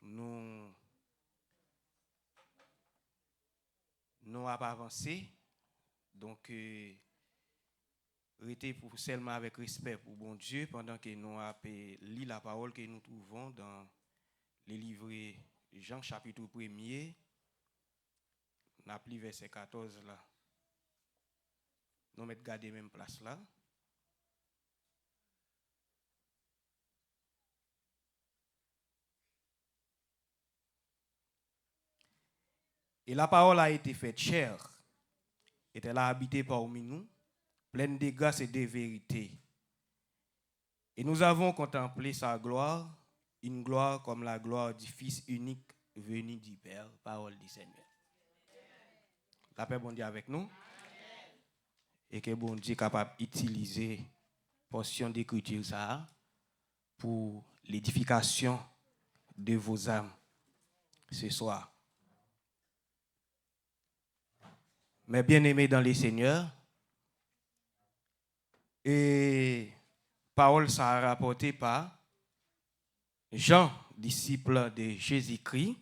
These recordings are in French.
nous avons avancé. Donc, restez pour seulement avec respect pour bon Dieu pendant que nous avons lu la parole que nous trouvons dans les livres Jean chapitre 1er. On a pris verset 14 là. Nous mettons garder même place là. Et la parole a été faite chair, et elle a habité parmi nous, pleine de grâce et de vérité. Et nous avons contemplé sa gloire, une gloire comme la gloire du Fils unique venu du Père, parole du Seigneur. La paix bon Dieu avec nous. Amen. Et que bon Dieu est capable d'utiliser portion d'écriture ça pour l'édification de vos âmes ce soir. Mes bien-aimés dans les Seigneurs, et parole ça a rapporté par Jean, disciple de Jésus-Christ.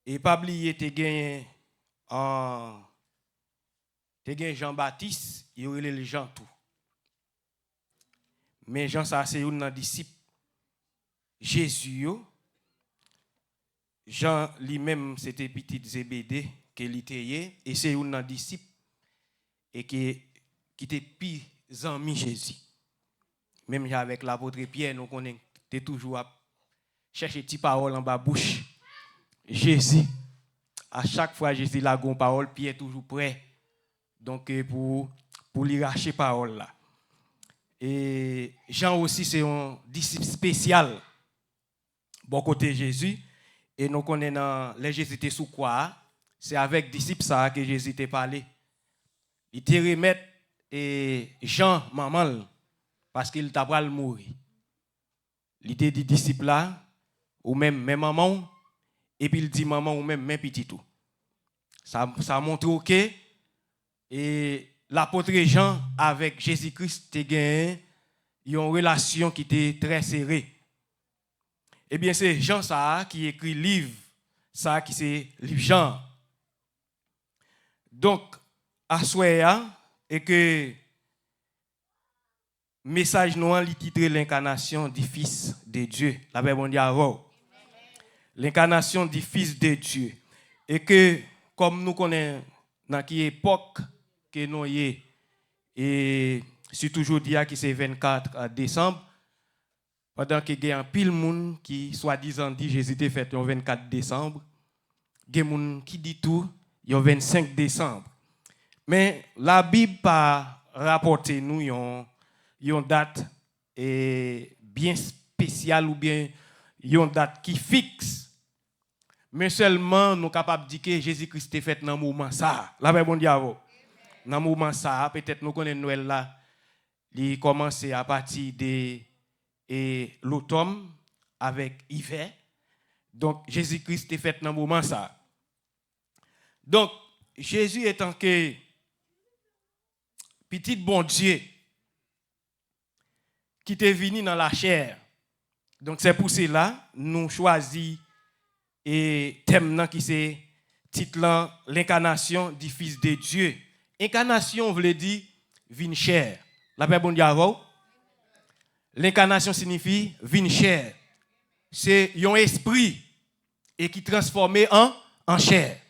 Et pas oublier te gagné Jean-Baptiste, il y a les Jean tout. Mais Jean ça c'est un disciple Jésus. Jean lui-même c'était petit Zébédée qu'il était et c'est un disciple et qui était plus ami Jésus. Même avec l'apôtre Pierre nous connaissons toujours à chercher des paroles en bas bouche. Jésus à chaque fois Jésus la gon parole Pierre toujours prêt. Donc pour lui racheter parole là. Et Jean aussi c'est un disciple spécial. Bon côté Jésus. Et nous connaissons les Jésus était sous quoi? C'est avec disciples ça que Jésus était parlé. Il était remettre et Jean maman parce qu'il t'a pas mourir. Il était dit disciple là ou même maman et puis il dit maman ou même petit tout. Ça montre que et l'apôtre Jean avec Jésus-Christ a gagné une relation qui était très serrée. Eh bien, c'est Jean ça qui écrit livre, ça qui c'est livre Jean. Donc, à soir et que message nous li titré l'incarnation du Fils de Dieu. La Bible dit avant. L'incarnation du Fils de Dieu. Et que comme nous connaissons dans quelle époque que nous y et c'est toujours dit que c'est 24 décembre. Pendant que il y a un pile monde qui soi-disant dit Jésus était fait le 24 décembre, il y a des gens qui dit tout le 25 décembre. Mais la Bible pas rapporté nous une date bien spéciale ou bien une date qui fixe. Mais seulement nous capables de dire que Jésus-Christ est fait dans le moment ça. La Bible dit avant. Dans le moment ça, peut-être nous connaissons Noël là, il commence à partir de et l'automne avec hiver. Donc, Jésus-Christ est fait dans le moment ça. Donc, Jésus étant que petit bon Dieu qui est venu dans la chair. Donc, c'est pour cela nous choisissons et thème qui c'est titre l'incarnation du Fils de Dieu. Incarnation veut dire vin chair. La paix bon Dieu avant. L'incarnation signifie vin chair. C'est un esprit et qui transformé en chair.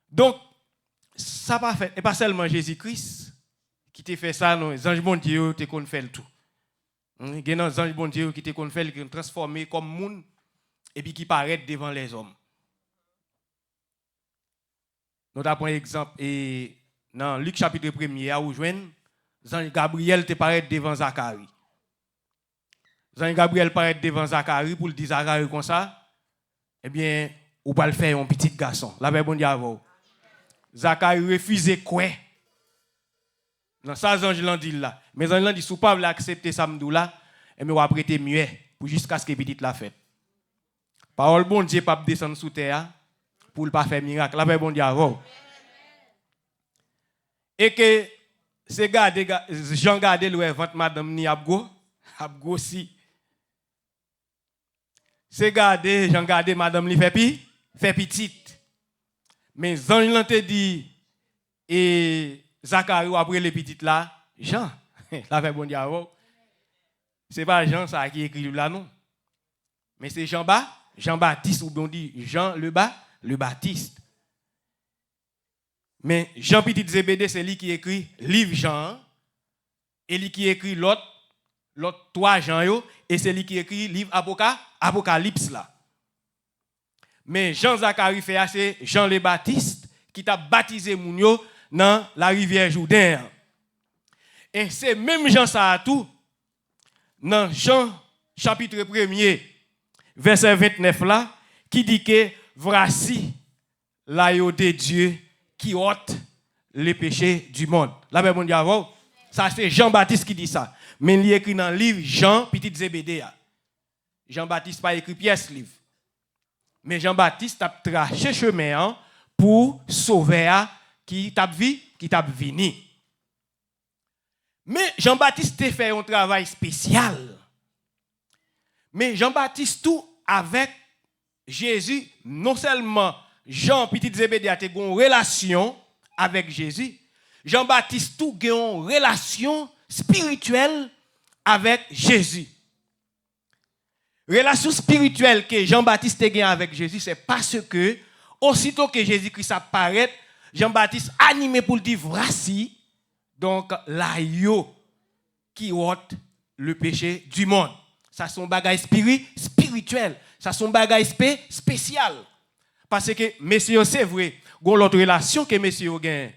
Donc, ça pas fait, et pas seulement Jésus-Christ qui t'a fait ça, non, les anges bon Dieu te qu'on fait le tout. Il y a des anges bon Dieu qui te qu'on fait qui transformé comme monde et puis qui paraît devant les hommes. Nous avons un exemple et dans Luc chapitre 1er à où joindre Jean Gabriel te paraît devant Zacharie. Jean Gabriel paraît devant Zacharie pour le dire Zacharie comme ça. Eh bien, ou pas le faire un petit garçon. La paix bon Dieu avant. Zacharie refuse quoi? Dans ça ange l'en dit là. Mais ange l'en dit sous pas accepter ça m'dou là, et me va prêter muet pour jusqu'à ce que petite la fête. Parole bon Dieu pas descendre sous terre pour pas faire miracle. La paix bon Dieu avant. Et que c'est garder Jean garder le ventre madame Niabgo a grossi. C'est garder, j'en garde madame li fait petite. Mais ange l'ont te dit et Zacharie après les petites là, Jean, la fait bon diable. C'est pas Jean ça qui écrit là non. Mais c'est Jean-Baptiste ou bien on dit Jean le Baptiste. Mais Jean petit Zébédée c'est lui qui écrit livre Jean et lui qui écrit l'autre trois Jean yo et c'est lui qui écrit livre Apocalypse là. Mais Jean Zacharie fait c'est Jean le Baptiste qui t'a baptisé moun yo dans la rivière Jourdain. Et c'est même Jean ça tout dans Jean chapitre 1er verset 29 là qui dit que voici l'agneau de Dieu qui ôte les péchés du monde. La Bible dit avant, ça c'est Jean-Baptiste qui dit ça. Mais il écrit dans le livre Jean petit Zébédée. Jean-Baptiste pas écrit pièce livre. Mais Jean-Baptiste a tracé chemin pour sauver qui t'a venu. Mais Jean-Baptiste a fait un travail spécial. Mais Jean-Baptiste tout avec Jésus, non seulement Jean petit Zébédée a une relation avec Jésus, Jean-Baptiste tout a une relation spirituelle avec Jésus. Relation spirituelle que Jean-Baptiste a gagnée avec Jésus, c'est parce que aussitôt que Jésus-Christ apparaît, Jean-Baptiste animé pour le dire voici donc l'agneau qui ôte le péché du monde. Ça son bagage spirituel, ça son bagage spécial. Parce que messieurs c'est vrai, gon l'autre relation que messieurs gagne,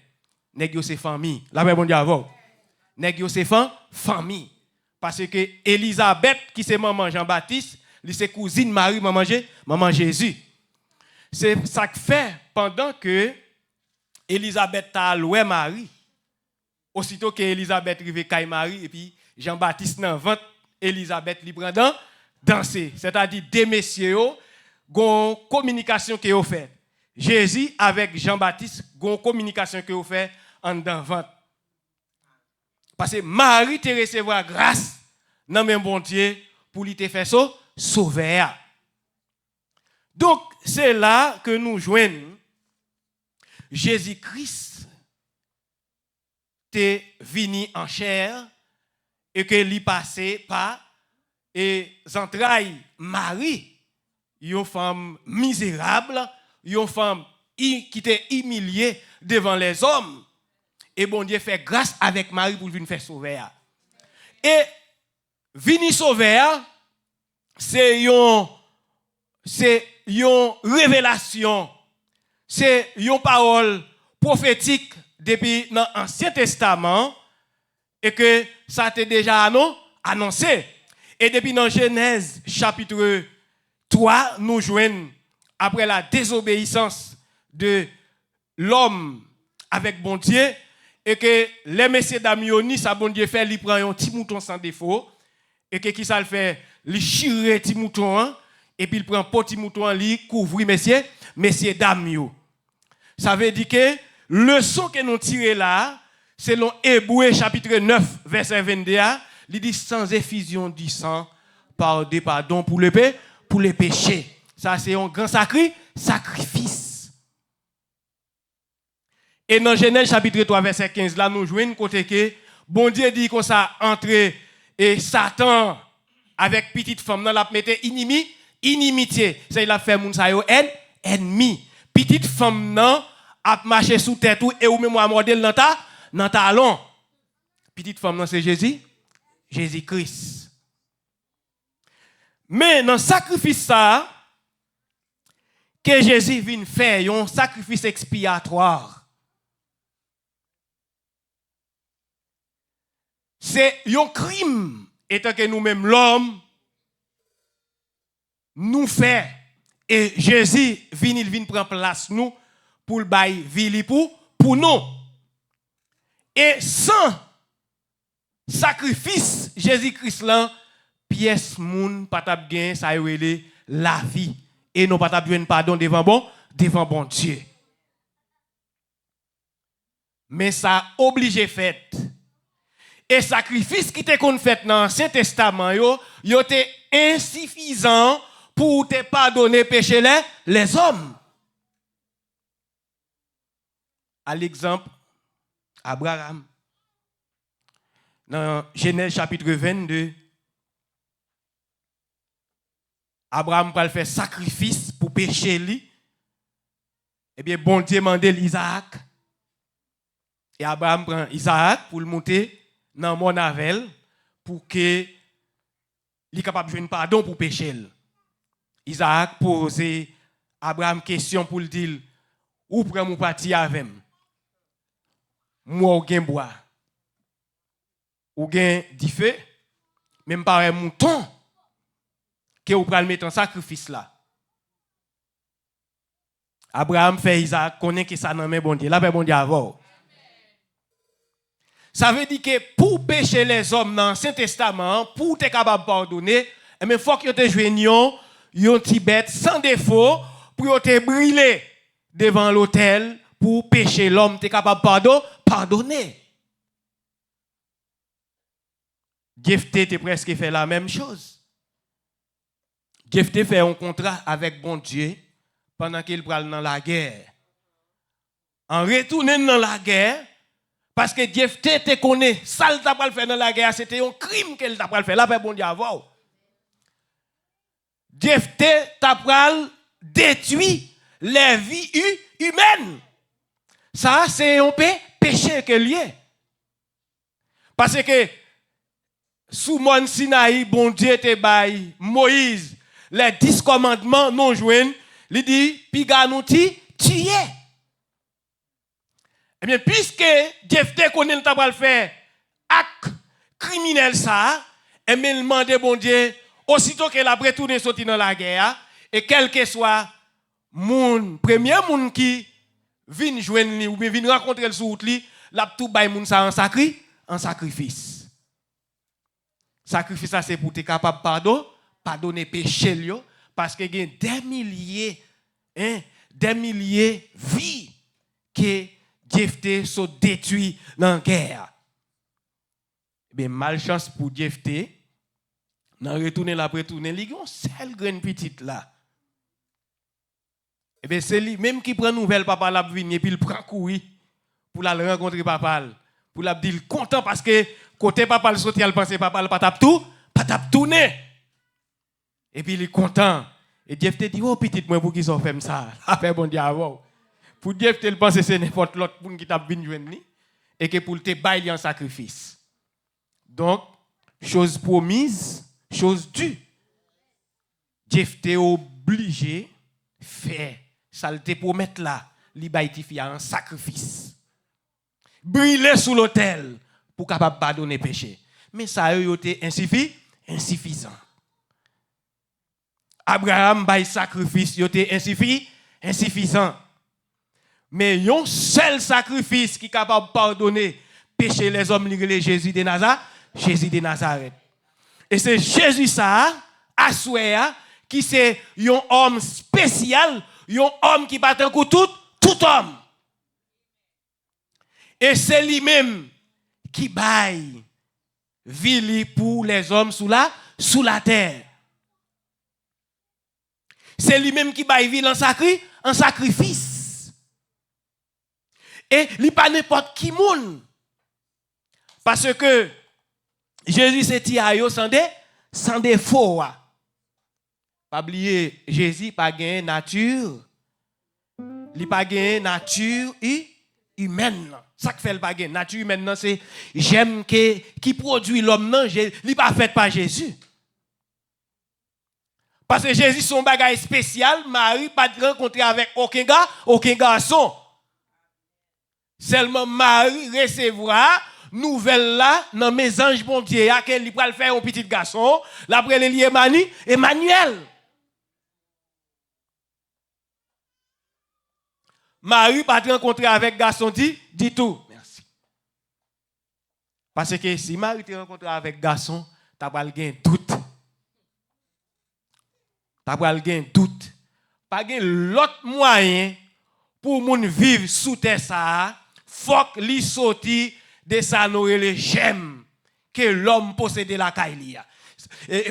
nèg yo c'est famille. La Bible dit avant. Nèg yo c'est famille. Parce que Élisabeth qui c'est maman Jean-Baptiste, lui c'est cousine Marie maman Jésus. C'est ça que fait pendant que Élisabeth a loué Marie. Aussitôt que Élisabeth rive kay Marie et puis Jean-Baptiste nan vente Élisabeth li prend danser, c'est-à-dire deux messieurs gon communication que yo fait. Jésus avec Jean-Baptiste gon communication que yo fait en dans vente. Parce que Marie te recevoir grâce dans même bon Dieu pour lui te faire sauver. Donc c'est là que nous joignons Jésus-Christ te venu en chair et que lui passé par et entrailles Marie, une femme misérable, une femme qui était humiliée devant les hommes. Et bon Dieu fait grâce avec Marie pour venir faire sauver. Et venir sauver, c'est une révélation, c'est une parole prophétique depuis l'Ancien Testament et que ça a été déjà annoncé. Et depuis dans Genèse chapitre 3, nous joignons après la désobéissance de l'homme avec bon Dieu et que les messieurs d'Amioni, ça bon Dieu fait, il prend un petit mouton sans défaut et que qui ça le fait, il chire petit mouton et puis il prend un petit mouton, il couvre messieurs d'Amio. Ça veut dire que le son que nous tirons là, selon Hébreux chapitre 9 verset 22, il dit sans effusion du sang par des pardons pour les péchés. Ça c'est un grand sacrifice. Et dans Genèse chapitre 3 verset 15 là nous jouons côté que bon Dieu dit qu'on ça entre et Satan avec petite femme dans la mettre inimitié. Ça il a fait moun sa yo ennemi. Petite femme nan a marché sous tête et ou même modèle dans talon. Petite femme nan c'est Jésus-Christ. Mais dans le sacrifice ça, que Jésus vient faire, un sacrifice expiatoire. C'est un crime, étant que nous-mêmes, l'homme, nous fait. Et Jésus vient prendre place nous pour le bail vie pour nous. Et sans sacrifice Jésus-Christ là, pièce moun pas tap gen ça relé la vie et non pas tap joindre pardon devant bon Dieu. Mais ça obligé fait. Et sacrifice qui était qu'on fait dans l'Ancien Testament, yo était insuffisant pour te pardonner péché les hommes. À l'exemple, Abraham. Dans Genèse chapitre 22, Abraham va faire sacrifice pour pécher lui. Eh bien, bon Dieu demande Isaac. Et Abraham prend Isaac pour le monter dans mon avel pour que il capable de jouer pardon pour pécher. Isaac pose Abraham question pour le dire où prend mon parti avec moi ou gain bois ou gain du feu même pas un mouton que ou pral mettre en sacrifice là. Abraham fait Isaac connaît que ça nan men bon Dieu. Là bon Dieu avant. Ça veut dire que pour pécher les hommes dans l'Ancien Testament, pour être capable de pardonner, il faut que tu joignions yon petit bête sans défaut pour te brûler devant l'autel pour pécher l'homme, tu es capable de pardonner. Jephthé te presque fait la même chose. Jephthé fait un contrat avec bon Dieu pendant qu'il prend dans la guerre. En retournant dans la guerre, parce que Jephthé te connaît, ça le t'a pas faire dans la guerre, c'était un crime qu'elle t'a pas faire. Là, bon Dieu avant. Jephthé t'a pas détruit les vies humaines. Ça, c'est un péché que lié. Parce que sous Mont Sinaï, bon Dieu te baille Moïse, les 10 commandements non joints, il dit, piga nous tuer. Eh bien, puisque Jephthé connaît le tabal faire acte criminel ça, et bien, il demande bon Dieu, aussitôt qu'elle a retourné sorti dans la guerre, et quel que soit mon premier monde qui vient joindre ou bien vient rencontrer le sous lui, la tout bail moun ça en sacrifice. Sacrifice ça c'est pour être capable pardonner péché yo parce que il y a des milliers vies que Jephthé sont détruits dans la guerre. Ben malchance pour Jephthé, dans retourner la retourner, il y a une seule graine petite là. Et bien c'est lui même qui prend nouvelle papa la venir et puis il prend courir pour la rencontrer papa pour la dire content parce que côté papa le sorti il pense papa pas tape tourner. Et puis il est content et Jephthé dit oh petite moi pour qui sont fait ça. Après bon Dieu avant. Pour Jephthé il pense c'est n'importe l'autre pour qui t'a venir joindre et que pour te bailler en sacrifice. Donc chose promise, chose due. Jephthé obligé faire ça le te promettre là, li baïtifier en sacrifice. Brûler sous l'autel pour capable pardonner péché. Mais ça yo était insuffisant. Abraham bail sacrifice yo était insuffisant. Mais yon seul sacrifice qui capable pardonner péché les hommes li Jésus de Nazareth. Et c'est Jésus ça assoya qui c'est un homme spécial, un homme qui bat un coup tout homme. Et c'est lui-même qui baille vie pour les hommes sous la terre. C'est lui-même qui baille vie en sacrifice. Et il pas n'importe qui moun. Parce que Jésus c'est tiayo sans défaut. Pas oublier Jésus pas gain nature. Il pas gain nature humaine. Ça que fait le pas gain nature humaine c'est j'aime qui produit l'homme non, il pas fait par Jésus. Parce que Jésus son bagage spécial, Marie pas de rencontrer avec aucun garçon. Seulement Marie recevra nouvelle là dans mes anges bon Dieu qu'elle il va faire un petit garçon, l'après il Emmanuel. Marie pas de rencontrer avec garçon dit tout. Merci. Parce que si Marie te rencontre avec garçon, t'as pas le doute. T'as pas le doute. Pas l'autre moyen pour moun vivre sous terre ça, faut li sorti de ça nous les j'aime. que l'homme possédait la caille.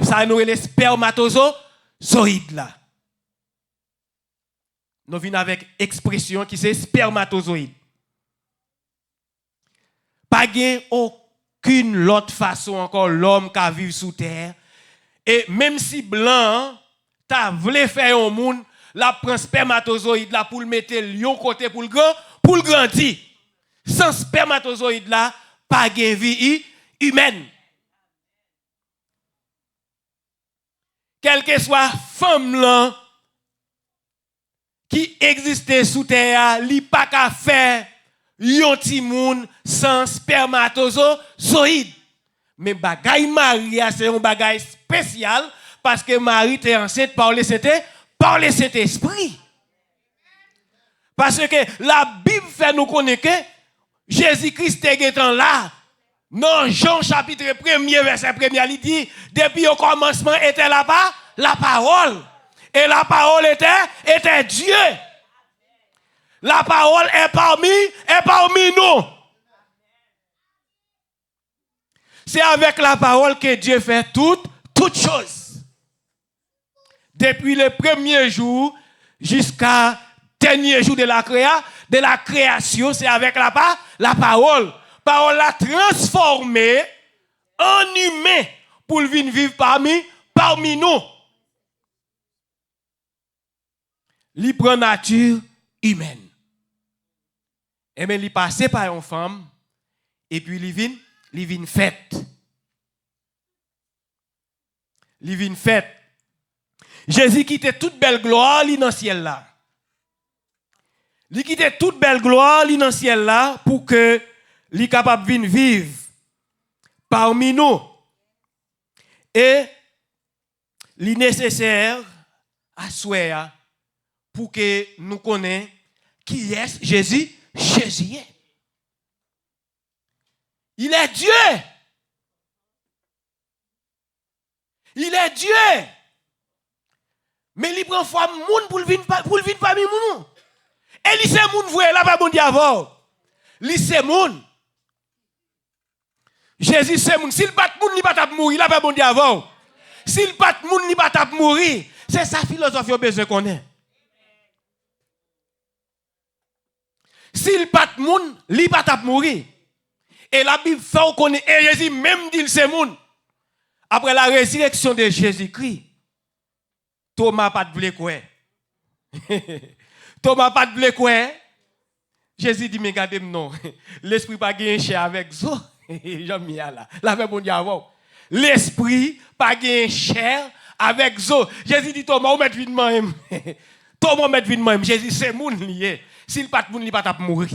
Ça nous est les spermatozoïdes là. Nous venons avec expression qui c'est spermatozoïde. Pas gain aucune autre façon encore l'homme qui vit sous terre. Et même si blanc, t'as voulu faire un monde, la prend spermatozoïde là pour le mettre lion côté pour le grandir. Sans spermatozoïde là, pas gain vie humaine. Quelle que soit femme là qui existait sous terre, li pas qu'à faire yon ti moun sans spermatozoïde. Mais bagay Marie c'est un bagay spécial parce que Marie était enceinte par le Saint-Esprit. Parce que la Bible fait nous connaître que Jésus-Christ est là. Non, Jean chapitre 1er verset 1er, il dit depuis au commencement était là-bas la parole. Et la parole était Dieu. La parole est parmi nous. C'est avec la parole que Dieu fait toutes choses. Depuis le premier jour jusqu'à dernier jour de la création, c'est avec la parole. Parole l'a transformé en humain pour venir vivre parmi nous. Il prend nature humaine. Et bien, il passe par une femme et puis il vient fête. Il vient fête. Jésus quittait toute belle gloire dans le ciel là. Il quittait toute belle gloire dans le ciel là pour que il soit capable de vivre parmi nous. Et il est nécessaire à souhaiter pour que nous connaissions qui est Jésus. Jésus est. Il est Dieu. Il est Dieu. Mais il prend femme moun pour venir parmi nous. Et il c'est moun vrai là pas bon Dieu avant. Il c'est moun. Jésus c'est moun. S'il bat moun, il pas tap mourir là pas bon Dieu avant. S'il bat moun, il pas tap mourir. C'est sa philosophie au besoin qu'on est. S'il bat moun, il pas tap mourir. Et la Bible fait qu'on est et Jésus même dit c'est moun. Après la résurrection de Jésus-Christ, Thomas pas de blé quoi. Thomas pas de blé quoi. Jésus dit mais regardez non. L'esprit pas gagné cher avec zo. J'aime bien là. La fait bon Dieu avant. L'esprit pas gagné cher avec zo. Jésus dit Thomas ou mettre vite même. Thomas mettre vite même. Jésus c'est moun lié. S'il pas de moun, il pas tap mourir.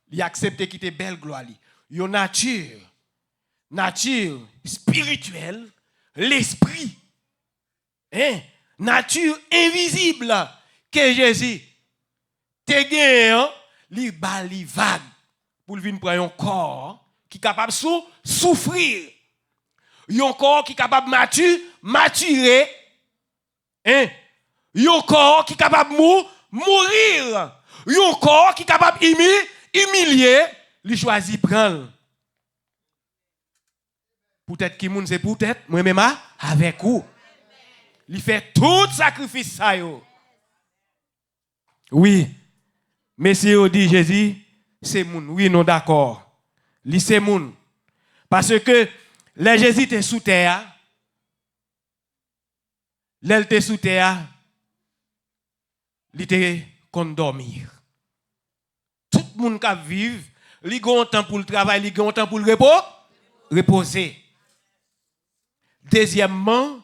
Il accepte quitter belle gloire li. Yo nature spirituelle, l'esprit. Nature invisible que Jésus te gagne, li bali vague pour venir prendre un corps qui est capable de souffrir. Un corps qui est capable de maturer. Un corps qui est capable de mourir. Un corps qui est capable d'humilier, il choisit prendre. Peut-être que moun c'est peut-être moi-même avec vous. Il fait tout sacrifice ça yo. Oui. Monsieur dit Jésus, c'est moun. Oui, non d'accord. Li c'est moun. Parce que les Jésus était sous terre. L'elle était sous terre. Il était qu'on dormir. Tout le monde qui vit, il a un temps pour le travail, il a un temps pour le reposer. Deuxièmement,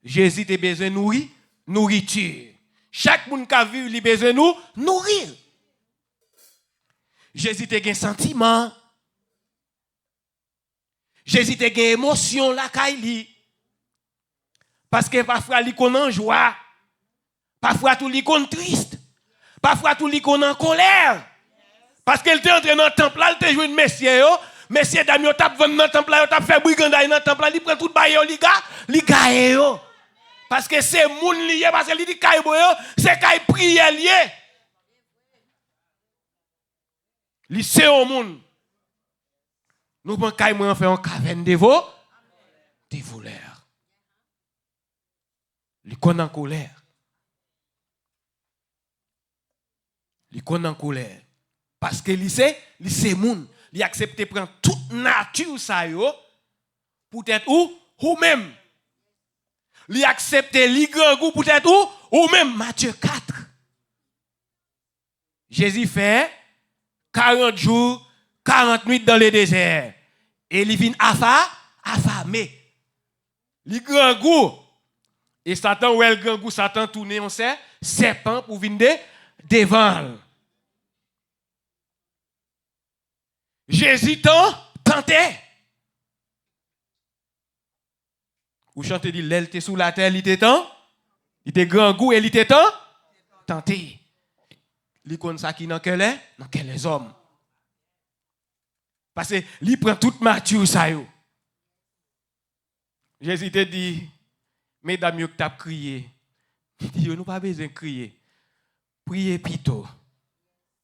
Jésus a besoin de nourriture. Chaque monde qui vit, il a besoin de nourrir. Jésus a un sentiment. Jésus a une émotion, la kaili. Parce que parfois, il est en joie. Parfois, tout est triste. Parfois, tout est en colère. Parce qu'elle était entré dans le temple, là, elle était joué une messieurs. Messieurs, Damien, tape vendre dans le temple, là, tape fait brigandaille dans le temple, là, il prend tout le bail, il gagne. Parce que c'est moun lié, parce qu'il dit kaye boyo, c'est kaye prière lié. Li c'est au moun. Nous prenons caille moi fait en caverne de voleurs. Ils sont en colère. Ils sont en colère. Parce que c'est moun, il accepte de prendre toute nature ça yo pour être ou même. Il accepte li grand goût pour être ou même Matthieu 4. Jésus fait 40 jours, 40 nuits dans le désert et il vient affamé. Il grand goût et Satan ou el grand goût Satan tourner on sait serpent pour venir devant. Jésus tentait. Ou chantez dit l'elle était sous la terre, il était il était grand goût et il était tenté. Il connaît ça qui dans quel les hommes. Parce que il prend toute mature ça yo. Jésus te dit mesdames yo que t'a crié. Il dit nous pas besoin de crier. Priez plutôt.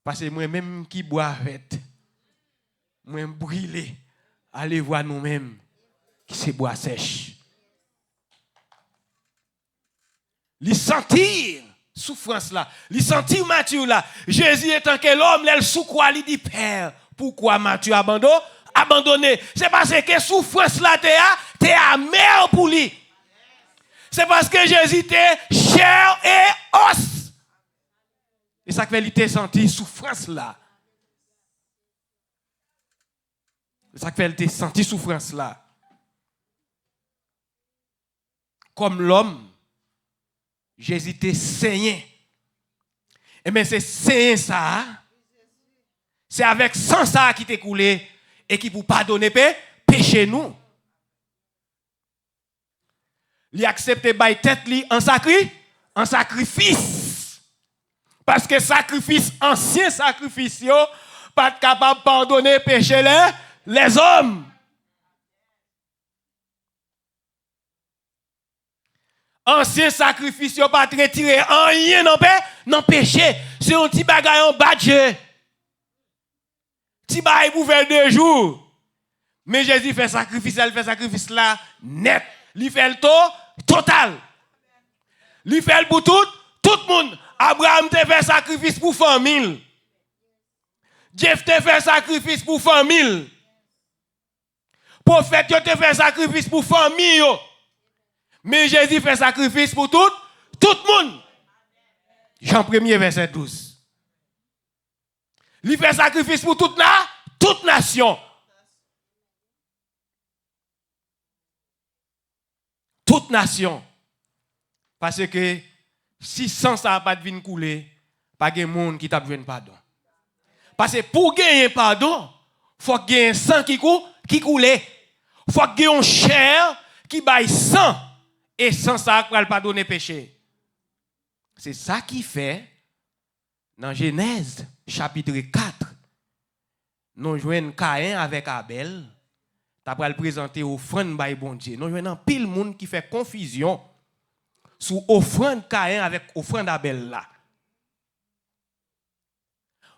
Parce que moi même qui bois avec moi brûler, allez voir nous-mêmes qui c'est bois sèche. Li sentir souffrance là, li sentir Matthieu là. Jésus étant que l'homme, il sous quoi il dit Père, pourquoi Matthieu abandonné? C'est parce que souffrance là t'es amer pour lui. C'est parce que Jésus était chair et os. Et ça fait il t'a senti souffrance là. Ça fait elle t'a senti souffrance là. Comme l'homme, Jésus t'a saigné. Et bien c'est saigné ça. C'est avec sang ça qui t'a coulé et qui pour pardonner péché nous. Il accepte by tête li en sacrifice. Parce que sacrifice ancien sacrifice yo pas capable de pardonner péché les hommes. Ancien sacrifice, yo pas retirer rien non péché. C'est un petit bagay en badge. Petit bagay pour faire 2 jours. Mais Jésus fait sacrifice, il fait sacrifice là net. Il fait le total. Il fait le pour tout le monde. Abraham te fait sacrifice pour famille. Jeff te fait sacrifice pour famille. Prophète te fait sacrifice pour famille. Mais Jésus fait sacrifice pour tout le monde. Jean 1er verset 12. Il fait sacrifice pour toute nation. Toute nation. Parce que si sans ça pas de venir couler, pas de monde qui t'a besoin de pardon. Parce que pour gagner pardon, il faut gagner un sang qui coule. Il faut gagner une chair qui baille sang. Et sans ça, pour ne pas donner péché. C'est ça qui fait, dans Genèse, chapitre 4, nous jouons Caïn avec Abel, tu vas le présenter offrande by bon Dieu. Nous jouons un pile monde qui fait confusion sous offrande Caïn avec offrande Abel là.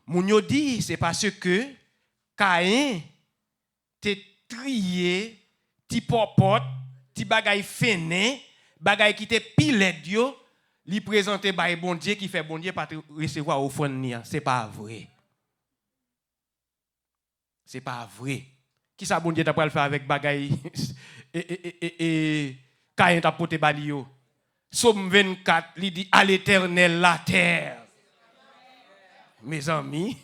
Moun yo dit, c'est parce que Caïn te trié, ti popote, ti bagay fene, bagay qui te pile Dieu, li présenter bay bon Dieu qui fait bon Dieu pas recevoir offrande ni, c'est pas vrai. C'est pas vrai. Qui ça bon Dieu t'a pas le faire avec bagay et Caïn t'a porté balio. Somme 24, il dit à l'Éternel la terre. Mes amis,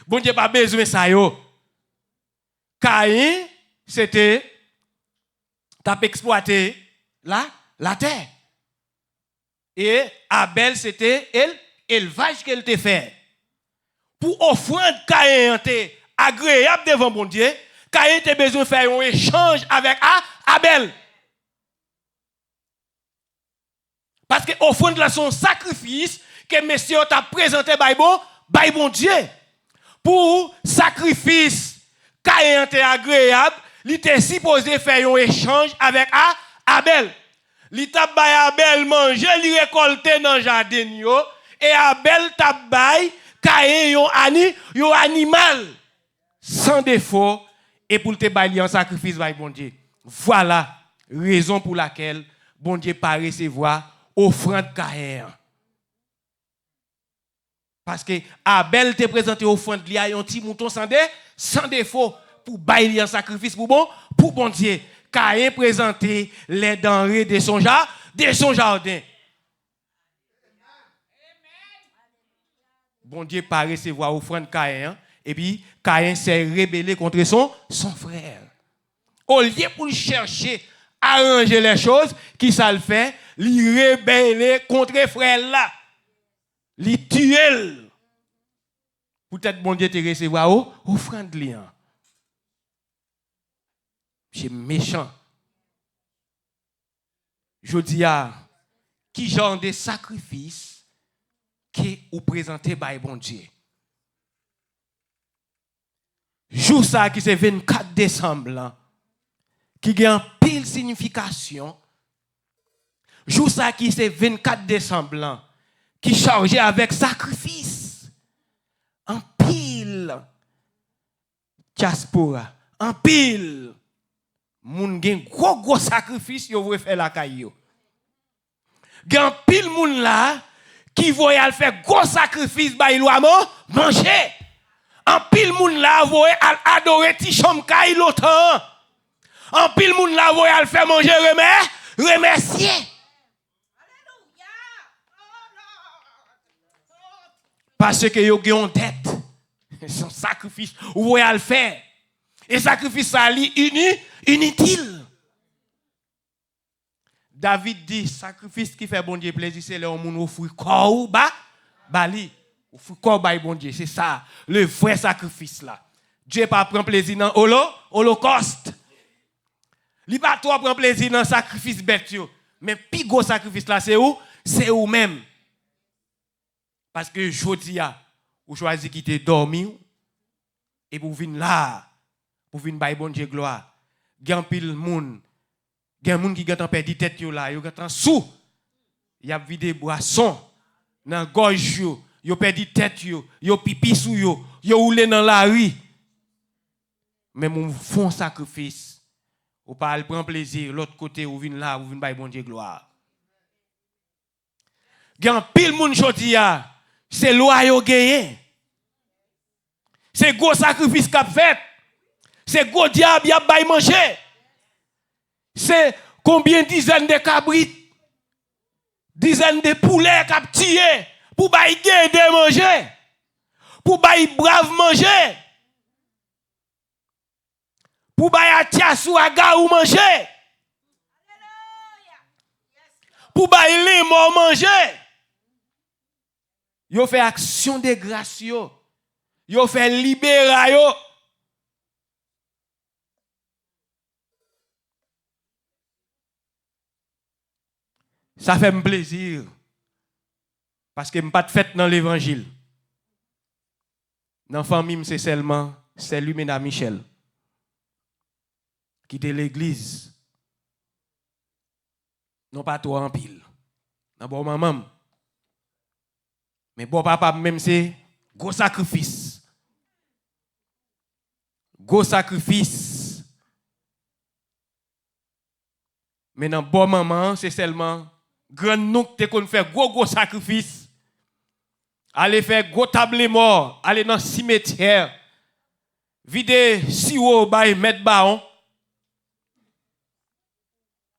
bon Dieu pas besoin ça yo. Caïn c'était t'as exploité la terre. Et Abel c'était élevage qu'elle te fait. Pour offrande Caïn était agréable devant bon Dieu, Caïn était besoin de faire un échange avec Abel. Parce que offrande là son sacrifice que monsieur t'a présenté by bon Dieu. Pour sacrifice Caïn était agréable, il était supposé faire un échange avec Abel. Il t'a bay Abel manger, il récolter dans le jardin et Abel t'a bay Caïn un animal. sans défaut et pour te bailler en sacrifice par bon Dieu. Voilà raison pour laquelle bon Dieu pas recevoir offrande Caïn. Parce que Abel te présenté offrande li a un petit mouton sans défaut pour bailler en sacrifice pour bon Dieu. Caïn présenté les denrées de son jardin. Bon Dieu pas recevoir offrande Caïn et puis Caïn s'est rébellé contre son frère. Au lieu pour chercher à arranger les choses, qui ça le fait, il rébelle contre frère là. Il tue. Peut-être bon Dieu te recevoir offrande liant. C'est méchant. Je dis à qui genre de sacrifice qui ou présenté par bon Dieu. Jour ça qui c'est 24 décembre là, qui a une pile signification. Jour ça qui c'est 24 décembre là, qui chargé avec sacrifice. En pile diaspora, en pile moun gen gros sacrifice yo vle faire la caillou. Gen pile moun là qui voye faire gros sacrifice ba il manger. En pile moun la voye adorer ti chom kay longtemps. En pile moun la voye faire manger remercier. Parce que yo gen tête. Son sacrifice ou voye faire. Et sacrifice ça li inutile. David dit sacrifice qui fait bon Dieu plaisir c'est le moun offrir corps bali. Offrir corps ba bon Dieu, c'est ça le vrai sacrifice là. Dieu pas prend plaisir dans holocauste. Li pas trop prend plaisir dans sacrifice bête yo, mais plus gros sacrifice là c'est où? C'est ou même. Parce que jodi a ou choisi quitter dormir et pour venir là pour venir bailler bon Dieu gloire. Gan pile moun qui gatan perdu tête yo là, yo gatan sous. Y a vidé boisson dans gorge yo perdu tête yo pipi sou yo roulé dans la rue. Mais mon font sacrifice. Ou pas al prend plaisir l'autre côté ou vinn là ou vinn bailler bon Dieu gloire. Gan pile moun jodi a, c'est loi yo gagné. C'est gros sacrifice qu'a fait. C'est gros diable y a bail manger. C'est combien dizaines de cabrites, dizaines de poulets qu'a tiré pour bail de manger, pour bail brave manger, pour bail atiasou aga ou manger, pour bail limon manger. Yo fait action de grâce yo fait libérer yo. Ça fait me plaisir. Parce que je n'ai pas de fête dans l'évangile. Dans la famille, c'est seulement Lumena Michel. Qui était l'église. Non pas toi en pile. Non bon maman. Mais bon papa même c'est gros sacrifice. Gros sacrifice. Mais dans bon maman, c'est seulement grand nous te qu'on fait gros sacrifice. Aller faire gros table mort, aller dans cimetière. Vider sirop bay mettre baon.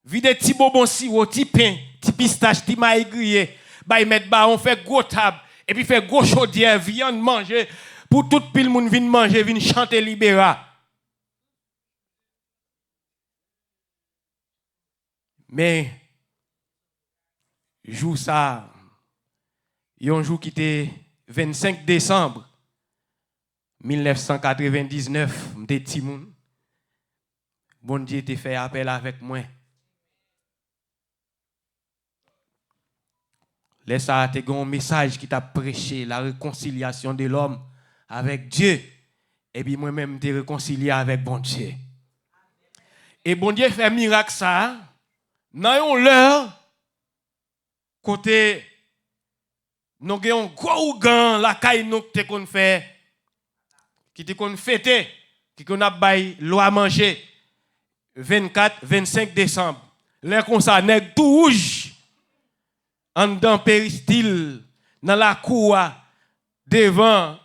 Vider ti bonbon sirop, ti pain, ti pistache, ti maïs grillé, bay mettre baon fait gros table et puis fait gros chaudière, viande manger pour tout pile moun vinn manger, vinn chanter libéra. Mais jour ça, un jour qui était 25 décembre 1999, m'étais petit moun. Bon Dieu t'a fait appel avec moi. Laisse ça te un message qui t'a prêché la réconciliation de l'homme avec Dieu. Et puis moi-même t'ai réconcilié avec bon Dieu. Et bon Dieu fait miracle ça. Dans l'heure côté nous avons gros gant la caille nous te qu'on fait qui te qu'on fêter, qui qu'on a bail loi manger 24, 25 décembre. Là comme ça nèg tout rouge en dans péristyle dans la cour devant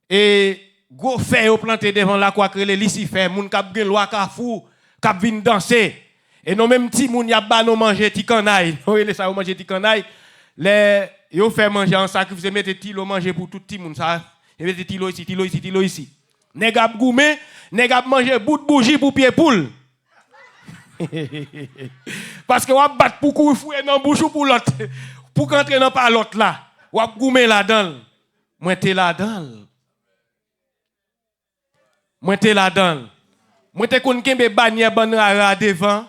et go fait au planté devant la cour que les Lucifer moun k'ap gen loi kafou k'ap vinn danser et non même ti moun y a ba non manger ti canaille on relé ça manger ti canaille les yo fait manger en sacrifice mettre tilo manger pour tout ti moun ça et mettre tilo ici nèg ap goumé nèg ap manger bout de bougie pour pied poule parce que on battre pour courir fouer dans bouche pour l'autre pour qu'entrer dans pas l'autre là ou ap goumé là-dedans moi t'es là-dedans moi t'es là-dedans moi t'es kon kembe bannière ban rara devant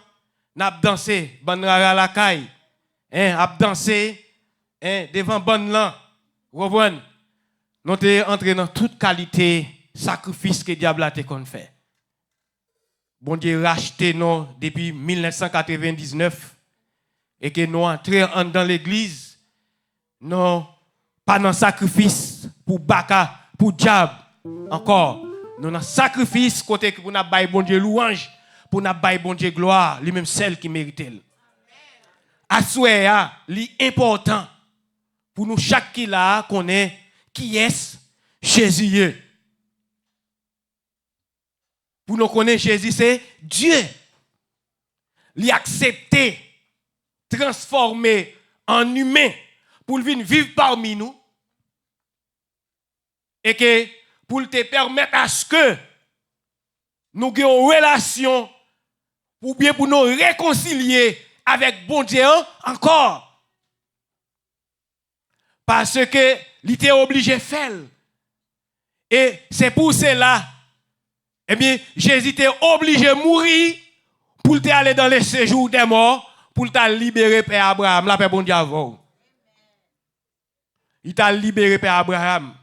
n'a danser ban rara la caille ap danser devant ban là revoine nous t'es entré dans toute qualité sacrifice que diable a te kon fait. Bon Dieu racheté nous depuis 1999 et que nous entrons dans l'église, non pas dans sacrifice pour baka, pour diable encore, nous dans sacrifice côté pour n'a bail bon Dieu louange, pour n'a bail bon Dieu gloire, lui-même celle qui mérite. Assoyer li important pour nous chaque qui là connaît qui est Jésus. Pour nous connaître Jésus, c'est Dieu. L'y accepter, transformer en humain pour venir vivre parmi nous. Et que pour te permettre à ce que nous ayons une relation ou bien pour nous réconcilier avec bon Dieu encore. Parce que l'était obligé de faire. Et c'est pour cela. Eh bien, Jésus était obligé de mourir pour aller dans le séjour des morts, pour te libérer Père Abraham, la Père bon Dieu avant. Il t'a libéré Père Abraham,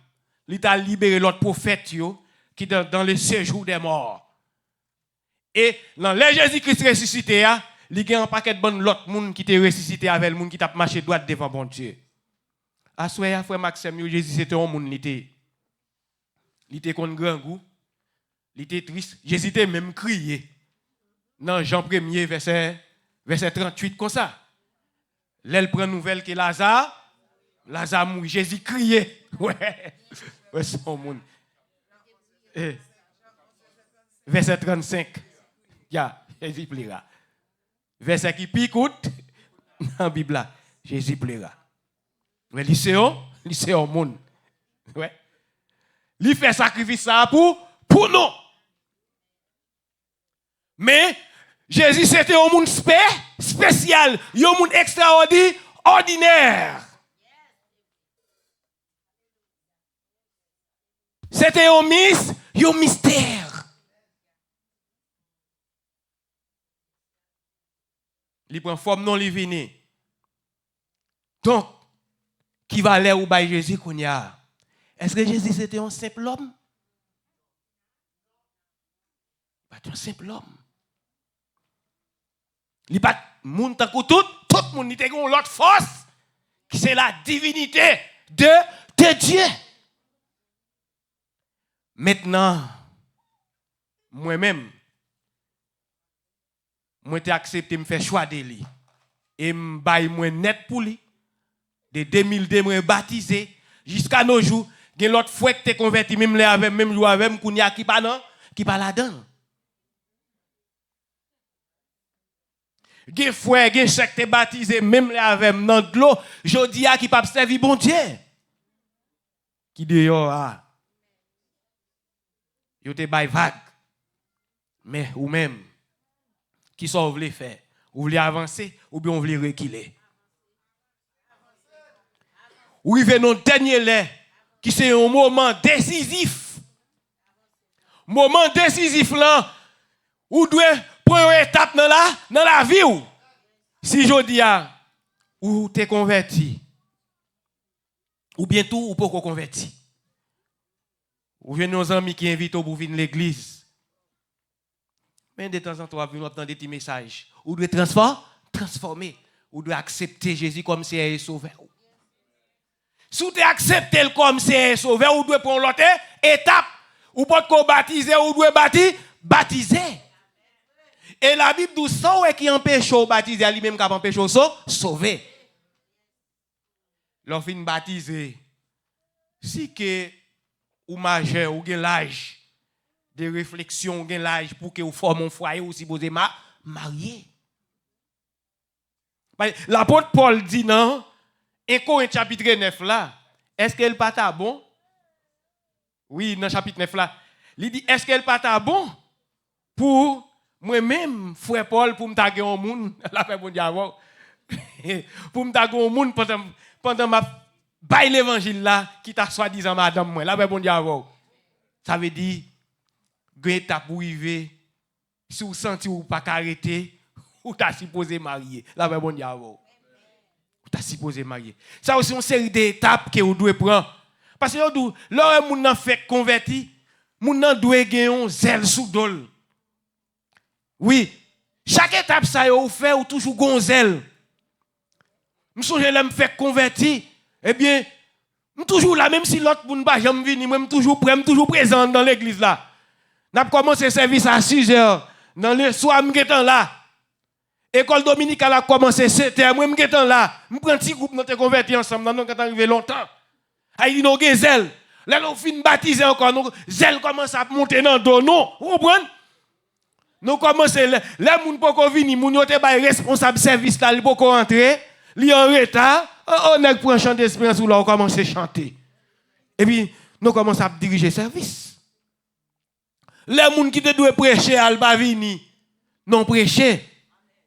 il t'a libéré l'autre prophète qui est dans le séjour des morts. Et dans le Jésus-Christ ressuscité, il y a un paquet de bonnes l'autre monde qui t'a ressuscité avec le monde qui t'a marché droit devant bon Dieu. À ce moment frère Maxime, Jésus c'était un monde, il était contre grand goût. Il était triste. Jésus était même crié. Dans Jean 1er, verset 38, comme ça. L'elle prend nouvelle que Lazare mourit. Jésus criait. Ouais, son monde. Verset 35. Jésus plaira. Verset qui pique dans la Bible. Jésus plaira. Mais lycée au monde. Ouais. Il fait sacrifice ça pour nous. Mais Jésus c'était un monde spécial, un monde extraordinaire. C'était un mystère. Il prend forme non il vient. Donc qui va aller où by Jésus qu'on y a? Est-ce que Jésus c'était un simple homme? Pas un simple homme. Il n'est pas moun takou tout le monde il a l'autre force qui c'est la divinité de Dieu. Maintenant, moi-même, moi j'ai accepté de me faire choix de lui. Et me baille moi net pour lui. De 2002, moi baptisé jusqu'à nos jours, il y a l'autre fois que tu es converti, même là avec même jour avec Kounia qui pas là-dedans. Gen frère, gen chèque te baptisé même là avec dans de l'eau, jodi a qui pas servir bon Dieu. Qui dehors a. Yo te bay vague. Mais ou même qui ça vous voulez faire? Vous voulez avancer ou bien vous voulez reculer? Ou il vient notre dernier lait qui c'est un moment décisif. Moment décisif là où doit première étape dans la vie ou si je dis ou t'es converti ou bientôt ou pas converti ou vient nos amis qui invitent pour venir l'église mais de temps en temps on entend des petits messages ou doit transformer ou doit accepter Jésus comme Seigneur et Sauveur. Si tu acceptes comme Seigneur et Sauveur ou doit prendre l'autre étape Ou pas qu'on baptiser ou doit baptiser. Et la Bible dit ça qui empêche au baptiser lui-même qui empêche au sauver. Lorsqu'on fin baptiser, si que ou majeur ou gen l'âge de réflexion, gen l'âge pour que vous formez un foyer ou si vous êtes marié. L'apôtre Paul dit non, et Corinthiens chapitre 9 là, est-ce qu'elle pas ta bon? Oui, dans chapitre 9 là, il dit est-ce qu'elle pas ta bon pour moi-même frère Paul pour me taguer au monde, la paix bon diable. Pour me taguer au monde pendant ma bail l'évangile là qui t'a soi-disant madame moi, la paix bon diable. Ça veut dire étape pour arriver si vous sentez ou pas arrêter ou t'as supposé marier, la paix bon diable. Ou t'as supposé marier. Ça aussi une série d'étapes que vous devez prendre. Parce que lorsque vous avez fait converti, vous devez gagner un zèle sous dol. Oui, chaque étape ça vous fait ou toujours un zèle. Je songe me faire converti, eh bien, je toujours là même si l'autre moun pas jamais vini, moi toujours prêt, toujours présent dans l'église là. N'a commencé le service à 6h. Dans le soir m'étant là. École dominicale a commencé 7h, moi m'étant là. Je prends un petit groupe nous te converti ensemble, nous quand arrivé longtemps. Il dit, nous avons zèle. Là, nous finissons baptiser encore. Nous zèle commence à monter dans le dos. Non, vous comprenez? Nous commençons, là, nous ne pouvons pas venir. Nous sommes responsables de service là, nous ne pouvons pas rentrer. Nous sommes en retard. On a pris un chant d'espérance où là, on commence à chanter. Et puis, nous commençons à diriger le service. Les gens qui doivent prêcher, ils ne pas venir. Non prêcher.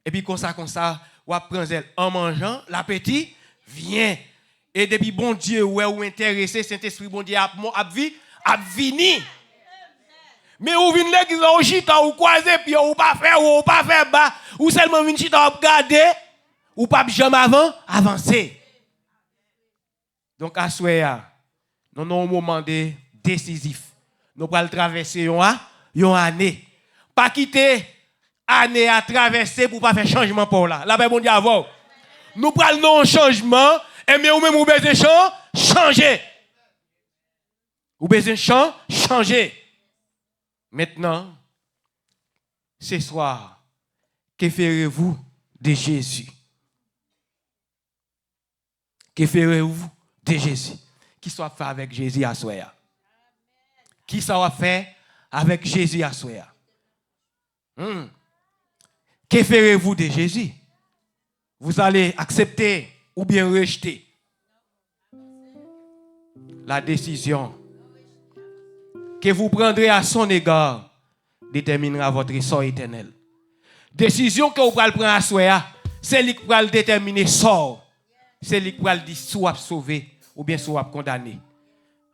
Et puis, comme ça, on prend zèle. En mangeant, l'appétit vient. Et depuis bon Dieu ou intéressé, Saint-Esprit bon Dieu a vini. Mais ou vinn l'église ou chita ou croiser puis ou pas faire bas ou seulement vinn chita ou regarder ou pas jamais avancer. Donc à soya, nous avons un moment décisif. Nous allons traverser une année. Pas quitter année à traverser pour pas faire changement pour là. La paix bon Dieu avant. Nous prenons un changement. Et mais ou même ou besoin changer. Ou besoin changer. Maintenant, ce soir, que ferez-vous de Jésus? Que ferez-vous de Jésus? Qui soit fait avec Jésus à soir? Qui soit fait avec Jésus à soir? Que ferez-vous de Jésus? Vous allez accepter ou bien rejeter. La décision que vous prendrez à son égard déterminera votre sort éternel. Décision que vous allez prendre à soi, c'est lui qui va déterminer sort. C'est lui qui va dire soit sauvé ou bien soit condamné.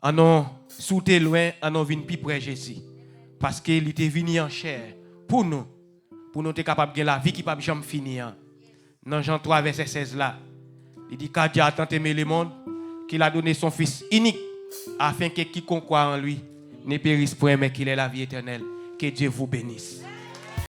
En non, sous tes loin, en non vinn plus près Jésus. Parce qu'il était venu en chair pour nous être capable de la vie qui ne peut jamais finir. Dans Jean 3, verset 16 là. Il dit car Dieu a tant aimé le monde qu'il a donné son Fils unique afin que quiconque croit en lui ne périsse point mais qu'il ait la vie éternelle. Que Dieu vous bénisse.